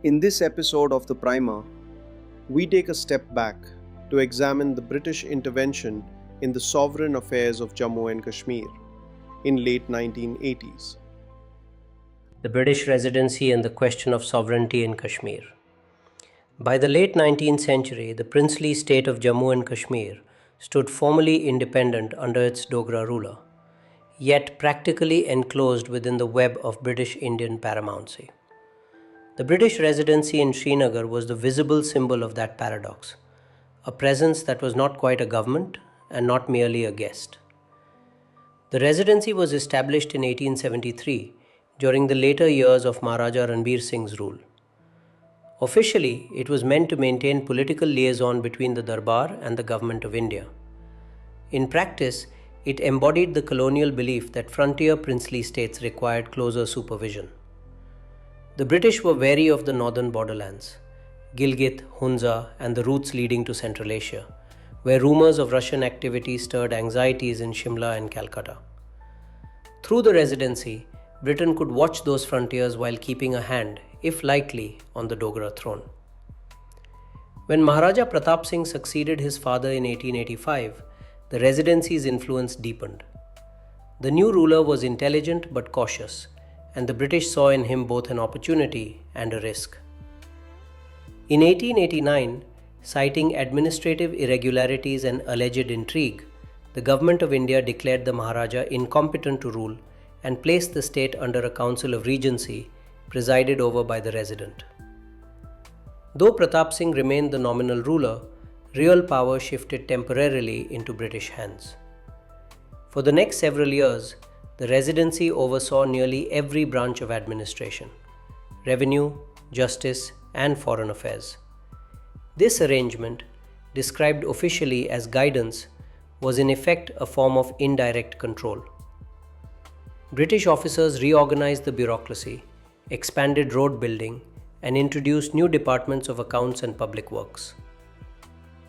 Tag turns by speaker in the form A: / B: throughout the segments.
A: In this episode of The Primer, we take a step back to examine the British intervention in the sovereign affairs of Jammu and Kashmir in late 1980s.
B: The British Residency and the question of sovereignty in Kashmir. By the late 19th century, the princely state of Jammu and Kashmir stood formally independent under its Dogra ruler, yet practically enclosed within the web of British Indian paramountcy. The British Residency in Srinagar was the visible symbol of that paradox, a presence that was not quite a government and not merely a guest. The Residency was established in 1873 during the later years of Maharaja Ranbir Singh's rule. Officially, it was meant to maintain political liaison between the Darbar and the Government of India. In practice, it embodied the colonial belief that frontier princely states required closer supervision. The British were wary of the northern borderlands, Gilgit, Hunza, and the routes leading to Central Asia, where rumors of Russian activity stirred anxieties in Shimla and Calcutta. Through the Residency, Britain could watch those frontiers while keeping a hand, if likely, on the Dogra throne. When Maharaja Pratap Singh succeeded his father in 1885, the Residency's influence deepened. The new ruler was intelligent but cautious, and the British saw in him both an opportunity and a risk. In 1889, citing administrative irregularities and alleged intrigue, the Government of India declared the Maharaja incompetent to rule and placed the state under a council of regency presided over by the resident. Though Pratap Singh remained the nominal ruler, real power shifted temporarily into British hands. For the next several years, the Residency oversaw nearly every branch of administration: revenue, justice, and foreign affairs. This arrangement, described officially as guidance, was in effect a form of indirect control. British officers reorganized the bureaucracy, expanded road building, and introduced new departments of accounts and public works.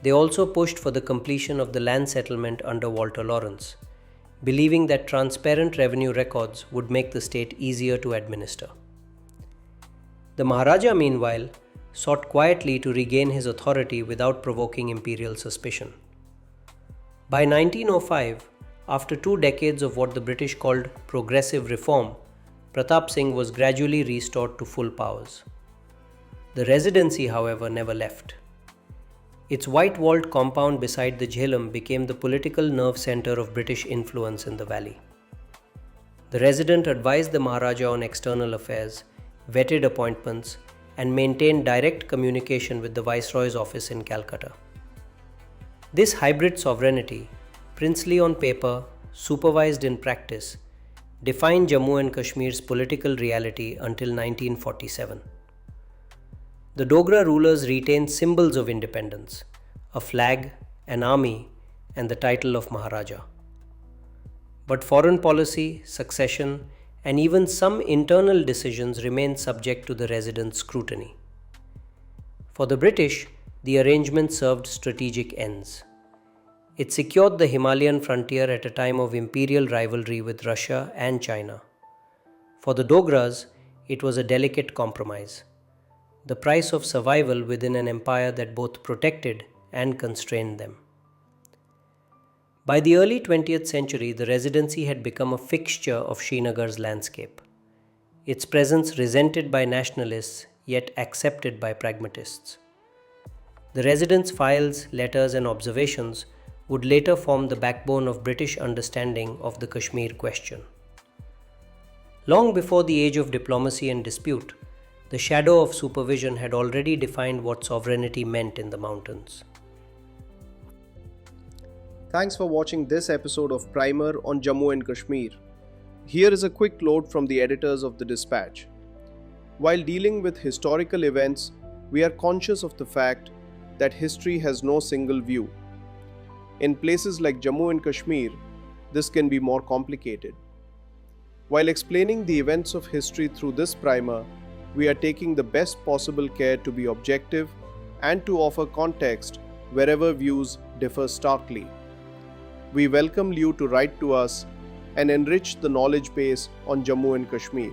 B: They also pushed for the completion of the land settlement under Walter Lawrence, believing that transparent revenue records would make the state easier to administer. The Maharaja, meanwhile, sought quietly to regain his authority without provoking imperial suspicion. By 1905, after 2 decades of what the British called progressive reform, Pratap Singh was gradually restored to full powers. The Residency, however, never left. Its white-walled compound beside the Jhelum became the political nerve center of British influence in the valley. The resident advised the Maharaja on external affairs, vetted appointments, and maintained direct communication with the Viceroy's office in Calcutta. This hybrid sovereignty, princely on paper, supervised in practice, defined Jammu and Kashmir's political reality until 1947. The Dogra rulers retained symbols of independence: a flag, an army, and the title of Maharaja. But foreign policy, succession, and even some internal decisions remained subject to the residents' scrutiny. For the British, the arrangement served strategic ends. It secured the Himalayan frontier at a time of imperial rivalry with Russia and China. For the Dogras, it was a delicate compromise, the price of survival within an empire that both protected and constrained them. By the early 20th century, the Residency had become a fixture of Srinagar's landscape, its presence resented by nationalists yet accepted by pragmatists. The residents' files, letters, and observations would later form the backbone of British understanding of the Kashmir question. Long before the age of diplomacy and dispute, the shadow of supervision had already defined what sovereignty meant in the mountains.
A: Thanks for watching this episode of Primer on Jammu and Kashmir. Here is a quick note from the editors of the Dispatch. While dealing with historical events, we are conscious of the fact that history has no single view. In places like Jammu and Kashmir, this can be more complicated. While explaining the events of history through this primer, we are taking the best possible care to be objective and to offer context wherever views differ starkly. We welcome you to write to us and enrich the knowledge base on Jammu and Kashmir.